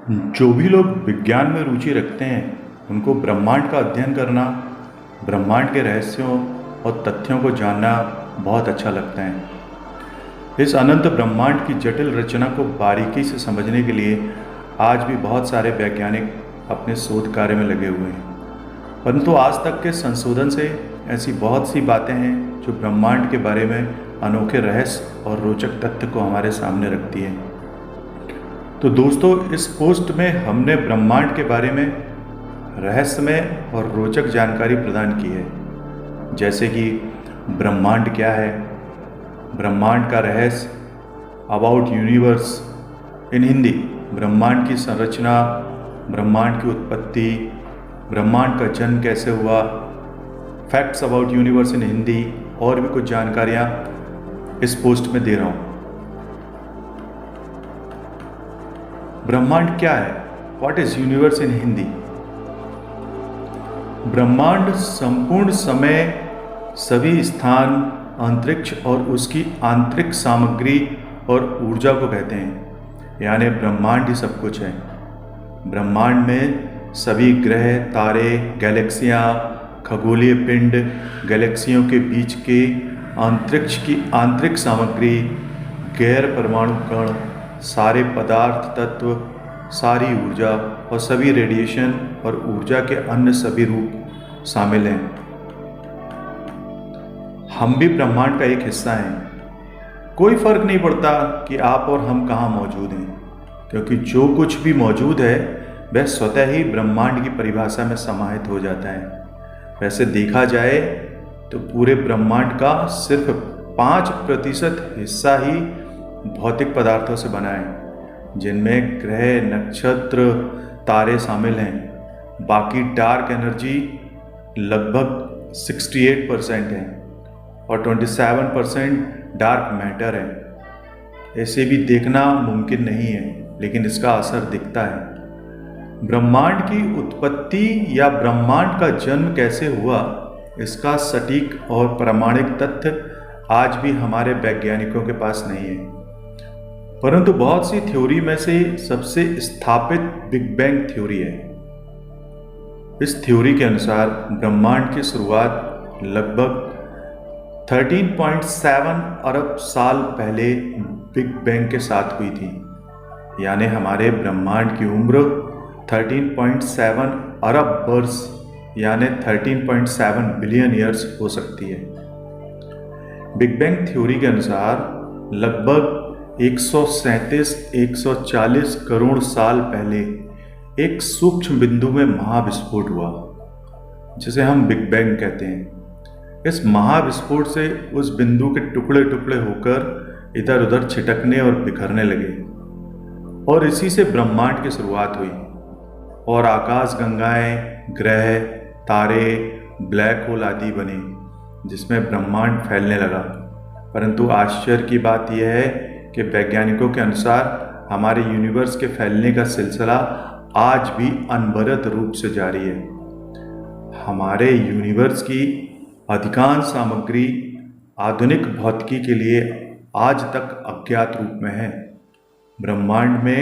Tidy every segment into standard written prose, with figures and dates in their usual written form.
जो भी लोग विज्ञान में रुचि रखते हैं उनको ब्रह्मांड का अध्ययन करना, ब्रह्मांड के रहस्यों और तथ्यों को जानना बहुत अच्छा लगता है। इस अनंत ब्रह्मांड की जटिल रचना को बारीकी से समझने के लिए आज भी बहुत सारे वैज्ञानिक अपने शोध कार्य में लगे हुए हैं। परंतु आज तक के संशोधन से ऐसी बहुत सी बातें हैं जो ब्रह्मांड के बारे में अनोखे रहस्य और रोचक तथ्य को हमारे सामने रखती है। तो दोस्तों, इस पोस्ट में हमने ब्रह्मांड के बारे में रहस्यमय और रोचक जानकारी प्रदान की है, जैसे कि ब्रह्मांड क्या है, ब्रह्मांड का रहस्य, अबाउट यूनिवर्स इन हिंदी, ब्रह्मांड की संरचना, ब्रह्मांड की उत्पत्ति, ब्रह्मांड का जन्म कैसे हुआ, facts about universe in Hindi और भी कुछ जानकारियाँ इस पोस्ट में दे रहा हूँ। ब्रह्मांड क्या है? What is universe in Hindi? ब्रह्मांड संपूर्ण समय, सभी स्थान, अंतरिक्ष और उसकी आंतरिक सामग्री और ऊर्जा को कहते हैं, यानी ब्रह्मांड ही सब कुछ है। ब्रह्मांड में सभी ग्रह, तारे, गैलेक्सियाँ, खगोलीय पिंड, गैलेक्सियों के बीच के अंतरिक्ष की आंतरिक सामग्री, गैर परमाणु कण, सारे पदार्थ तत्व, सारी ऊर्जा और सभी रेडिएशन और ऊर्जा के अन्य सभी रूप शामिल हैं। हम भी ब्रह्मांड का एक हिस्सा हैं। कोई फर्क नहीं पड़ता कि आप और हम कहाँ मौजूद हैं, क्योंकि जो कुछ भी मौजूद है वह स्वतः ही ब्रह्मांड की परिभाषा में समाहित हो जाता है। वैसे देखा जाए तो पूरे ब्रह्मांड का सिर्फ 5% हिस्सा ही भौतिक पदार्थों से बना है, जिनमें ग्रह, नक्षत्र, तारे शामिल हैं। बाकी डार्क एनर्जी लगभग 68% है और 27% डार्क मैटर है। ऐसे भी देखना मुमकिन नहीं है, लेकिन इसका असर दिखता है। ब्रह्मांड की उत्पत्ति या ब्रह्मांड का जन्म कैसे हुआ, इसका सटीक और प्रामाणिक तथ्य आज भी हमारे वैज्ञानिकों के पास नहीं है। परंतु बहुत सी थ्योरी में से सबसे स्थापित बिग बैंग थ्योरी है। इस थ्योरी के अनुसार ब्रह्मांड की शुरुआत लगभग 13.7 अरब साल पहले बिग बैंग के साथ हुई थी, यानी हमारे ब्रह्मांड की उम्र 13.7 अरब वर्ष यानी 13.7 बिलियन ईयर्स हो सकती है। बिग बैंग थ्योरी के अनुसार लगभग 137-140 करोड़ साल पहले एक सूक्ष्म बिंदु में महाविस्फोट हुआ, जिसे हम बिग बैंग कहते हैं। इस महाविस्फोट से उस बिंदु के टुकड़े टुकड़े होकर इधर उधर छिटकने और बिखरने लगे, और इसी से ब्रह्मांड की शुरुआत हुई और आकाश गंगाएं, ग्रह, तारे, ब्लैक होल आदि बने, जिसमें ब्रह्मांड फैलने लगा। परंतु आश्चर्य की बात यह है कि वैज्ञानिकों के अनुसार हमारे यूनिवर्स के फैलने का सिलसिला आज भी अनवरत रूप से जारी है। हमारे यूनिवर्स की अधिकांश सामग्री आधुनिक भौतिकी के लिए आज तक अज्ञात रूप में है। ब्रह्मांड में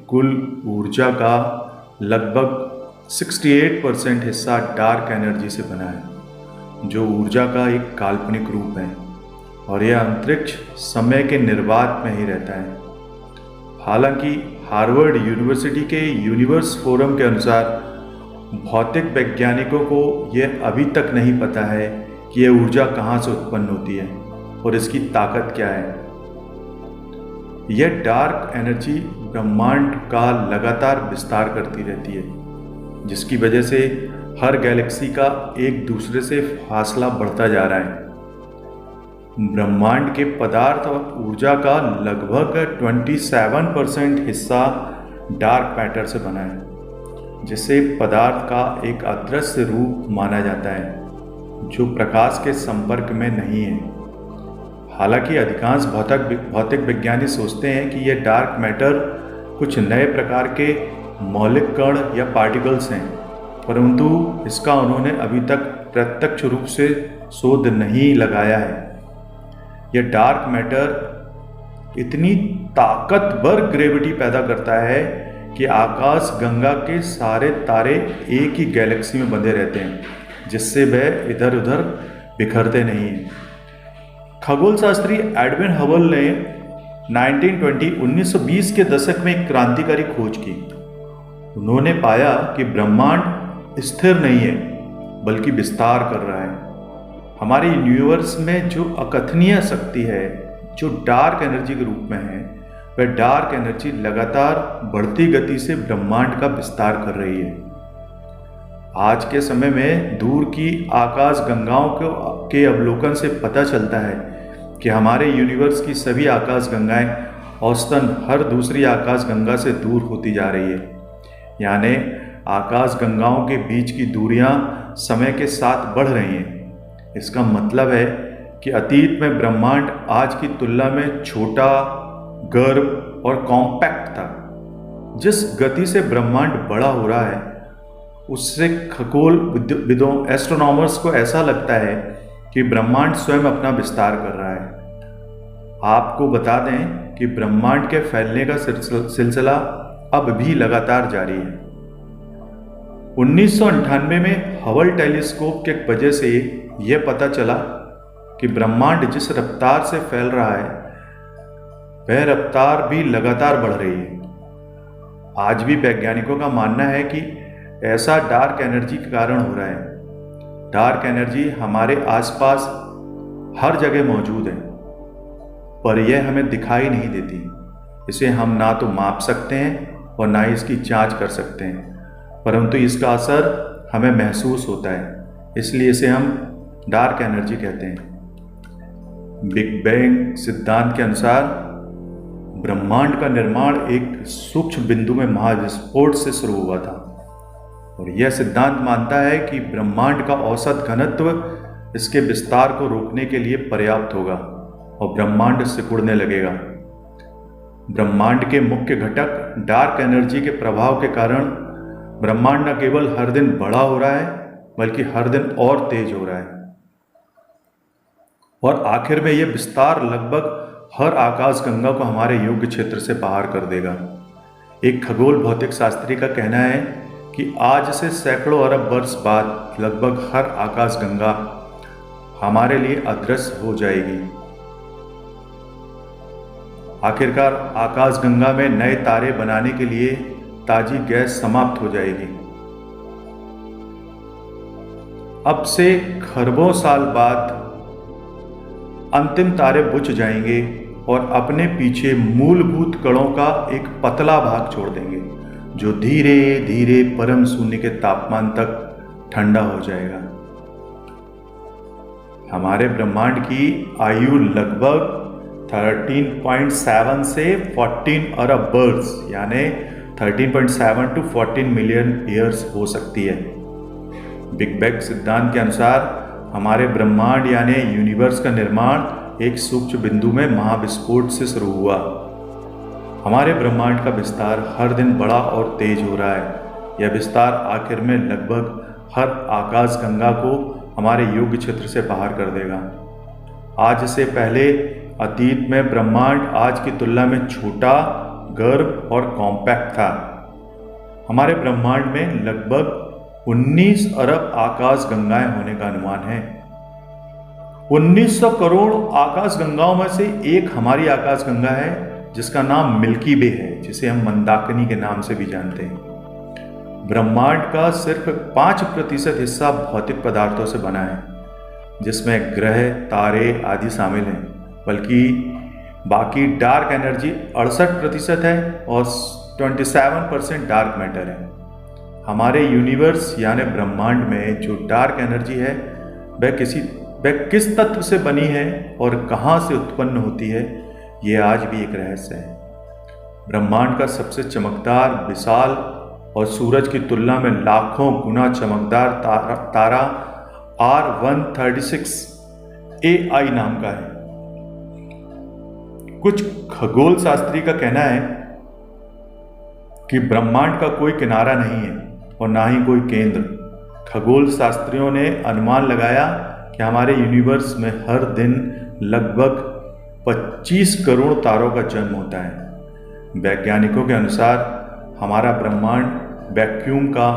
कुल ऊर्जा का लगभग 68% हिस्सा डार्क एनर्जी से बना है, जो ऊर्जा का एक काल्पनिक रूप है, और यह अंतरिक्ष समय के निर्वात में ही रहता है। हालांकि हार्वर्ड यूनिवर्सिटी के यूनिवर्स फोरम के अनुसार भौतिक वैज्ञानिकों को यह अभी तक नहीं पता है कि यह ऊर्जा कहाँ से उत्पन्न होती है और इसकी ताकत क्या है। यह डार्क एनर्जी ब्रह्मांड का लगातार विस्तार करती रहती है, जिसकी वजह से हर गैलेक्सी का एक दूसरे से फासला बढ़ता जा रहा है। ब्रह्मांड के पदार्थ और ऊर्जा का लगभग 27% हिस्सा डार्क मैटर से बना है, जिसे पदार्थ का एक अदृश्य रूप माना जाता है, जो प्रकाश के संपर्क में नहीं है। हालांकि अधिकांश भौतिक विज्ञानी सोचते हैं कि यह डार्क मैटर कुछ नए प्रकार के मौलिक कण या पार्टिकल्स हैं, परंतु इसका उन्होंने अभी तक प्रत्यक्ष रूप से शोध नहीं लगाया है। यह डार्क मैटर इतनी ताकतवर ग्रेविटी पैदा करता है कि आकाश गंगा के सारे तारे एक ही गैलेक्सी में बंधे रहते हैं, जिससे वह इधर उधर बिखरते नहीं हैं। खगोल शास्त्री एडविन हबल ने 1920 के दशक में एक क्रांतिकारी खोज की। उन्होंने पाया कि ब्रह्मांड स्थिर नहीं है बल्कि विस्तार कर रहा है। हमारे यूनिवर्स में जो अकथनीय शक्ति है, जो डार्क एनर्जी के रूप में है, वह डार्क एनर्जी लगातार बढ़ती गति से ब्रह्मांड का विस्तार कर रही है। आज के समय में दूर की आकाश गंगाओं के अवलोकन से पता चलता है कि हमारे यूनिवर्स की सभी आकाश गंगाएं औसतन हर दूसरी आकाश गंगा से दूर होती जा रही है। यानी आकाश गंगाओं के बीच की दूरियां समय के साथ बढ़ रही हैं। इसका मतलब है कि अतीत में ब्रह्मांड आज की तुलना में छोटा, गर्म और कॉम्पैक्ट था। जिस गति से ब्रह्मांड बड़ा हो रहा है, उससे खगोल विदों, एस्ट्रोनॉमर्स को ऐसा लगता है कि ब्रह्मांड स्वयं अपना विस्तार कर रहा है। आपको बता दें कि ब्रह्मांड के फैलने का सिलसिला अब भी लगातार जारी है। 1998 में हबल टेलीस्कोप के वजह से यह पता चला कि ब्रह्मांड जिस रफ्तार से फैल रहा है, वह रफ्तार भी लगातार बढ़ रही है। आज भी वैज्ञानिकों का मानना है कि ऐसा डार्क एनर्जी के कारण हो रहा है। डार्क एनर्जी हमारे आसपास हर जगह मौजूद है, पर यह हमें दिखाई नहीं देती। इसे हम ना तो माप सकते हैं और ना ही इसकी जांच कर सकते हैं, परंतु इसका असर हमें महसूस होता है। इसलिए इसे हम डार्क एनर्जी कहते हैं। बिग बैंग सिद्धांत के अनुसार ब्रह्मांड का निर्माण एक सूक्ष्म बिंदु में महाविस्फोट से शुरू हुआ था, और यह सिद्धांत मानता है कि ब्रह्मांड का औसत घनत्व इसके विस्तार को रोकने के लिए पर्याप्त होगा और ब्रह्मांड सिकुड़ने लगेगा। ब्रह्मांड के मुख्य घटक डार्क एनर्जी के प्रभाव के कारण ब्रह्मांड न केवल हर दिन बड़ा हो रहा है, बल्कि हर दिन और तेज हो रहा है, और आखिर में यह विस्तार लगभग हर आकाश गंगा को हमारे योग्य क्षेत्र से बाहर कर देगा। एक खगोल भौतिक शास्त्री का कहना है कि आज से सैकड़ों अरब वर्ष बाद लगभग हर आकाश गंगा हमारे लिए अदृश्य हो जाएगी। आखिरकार आकाश गंगा में नए तारे बनाने के लिए ताजी गैस समाप्त हो जाएगी। अब से खरबों साल बाद अंतिम तारे बुझ जाएंगे और अपने पीछे मूलभूत कणों का एक पतला भाग छोड़ देंगे, जो धीरे धीरे परम शून्य के तापमान तक ठंडा हो जाएगा। हमारे ब्रह्मांड की आयु लगभग 13.7 से 14 अरब वर्ष यानी 13.7 to 14 मिलियन ईयर्स हो सकती है। बिग बैंग सिद्धांत के अनुसार हमारे ब्रह्मांड यानी यूनिवर्स का निर्माण एक सूक्ष्म बिंदु में महाविस्फोट से शुरू हुआ। हमारे ब्रह्मांड का विस्तार हर दिन बड़ा और तेज हो रहा है। यह विस्तार आखिर में लगभग हर आकाश गंगा को हमारे योग्य क्षेत्र से बाहर कर देगा। आज से पहले अतीत में ब्रह्मांड आज की तुलना में छोटा, गर्म और कॉम्पैक्ट था। हमारे ब्रह्मांड में लगभग 19 अरब आकाश गंगाएं होने का अनुमान है। 1900 करोड़ आकाश गंगाओं में से एक हमारी आकाश गंगा है, जिसका नाम मिल्की वे है, जिसे हम मंदाकिनी के नाम से भी जानते हैं। ब्रह्मांड का सिर्फ 5% हिस्सा भौतिक पदार्थों से बना है, जिसमें ग्रह, तारे आदि शामिल हैं, बल्कि बाकी डार्क एनर्जी 68% है और 27% डार्क मैटर है। हमारे यूनिवर्स यानी ब्रह्मांड में जो डार्क एनर्जी है, वह किस तत्व से बनी है और कहाँ से उत्पन्न होती है, ये आज भी एक रहस्य है। ब्रह्मांड का सबसे चमकदार, विशाल और सूरज की तुलना में लाखों गुना चमकदार तारा R136 AI नाम का है। कुछ खगोल शास्त्री का कहना है कि ब्रह्मांड का कोई किनारा नहीं है और ना ही कोई केंद्र। खगोल शास्त्रियों ने अनुमान लगाया कि हमारे यूनिवर्स में हर दिन लगभग 25 करोड़ तारों का जन्म होता है। वैज्ञानिकों के अनुसार हमारा ब्रह्मांड वैक्यूम का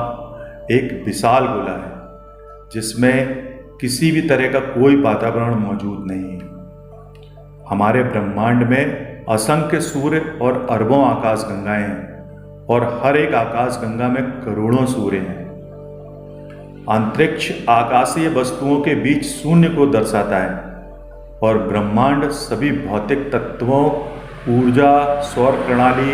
एक विशाल गोला है जिसमें किसी भी तरह का कोई वातावरण मौजूद नहीं है। हमारे ब्रह्मांड में असंख्य सूर्य और अरबों आकाशगंगाएं हैं और हर एक आकाशगंगा में करोड़ों सूर्य हैं। अंतरिक्ष आकाशीय वस्तुओं के बीच शून्य को दर्शाता है और ब्रह्मांड सभी भौतिक तत्वों, ऊर्जा, सौर प्रणाली,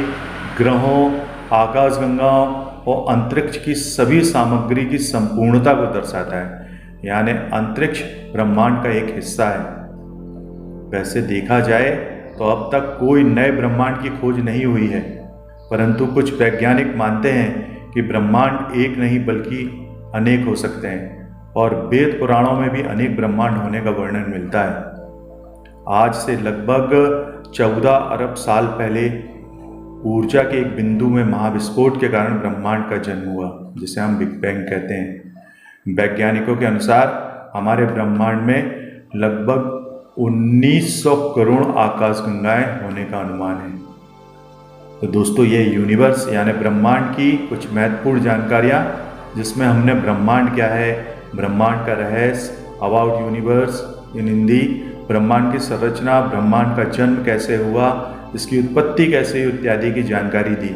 ग्रहों, आकाशगंगाओं और अंतरिक्ष की सभी सामग्री की संपूर्णता को दर्शाता है। यानी अंतरिक्ष ब्रह्मांड का एक हिस्सा है। वैसे देखा जाए तो अब तक कोई नए ब्रह्मांड की खोज नहीं हुई है, परंतु कुछ वैज्ञानिक मानते हैं कि ब्रह्मांड एक नहीं बल्कि अनेक हो सकते हैं और वेद पुराणों में भी अनेक ब्रह्मांड होने का वर्णन मिलता है। आज से लगभग 14 अरब साल पहले ऊर्जा के एक बिंदु में महाविस्फोट के कारण ब्रह्मांड का जन्म हुआ, जिसे हम बिग बैंग कहते हैं। वैज्ञानिकों के अनुसार हमारे ब्रह्मांड में लगभग 1900 करोड़ आकाशगंगाएं होने का अनुमान है। तो दोस्तों, ये यूनिवर्स यानी ब्रह्मांड की कुछ महत्वपूर्ण जानकारियाँ, जिसमें हमने ब्रह्मांड क्या है, ब्रह्मांड का रहस्य, अबाउट यूनिवर्स इन हिंदी, ब्रह्मांड की संरचना, ब्रह्मांड का जन्म कैसे हुआ, इसकी उत्पत्ति कैसे हुई इत्यादि की जानकारी दी।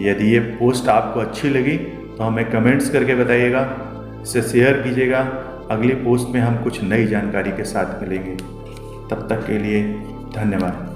यदि ये पोस्ट आपको अच्छी लगी तो हमें कमेंट्स करके बताइएगा, इसे शेयर कीजिएगा। अगली पोस्ट में हम कुछ नई जानकारी के साथ मिलेंगे। तब तक के लिए धन्यवाद।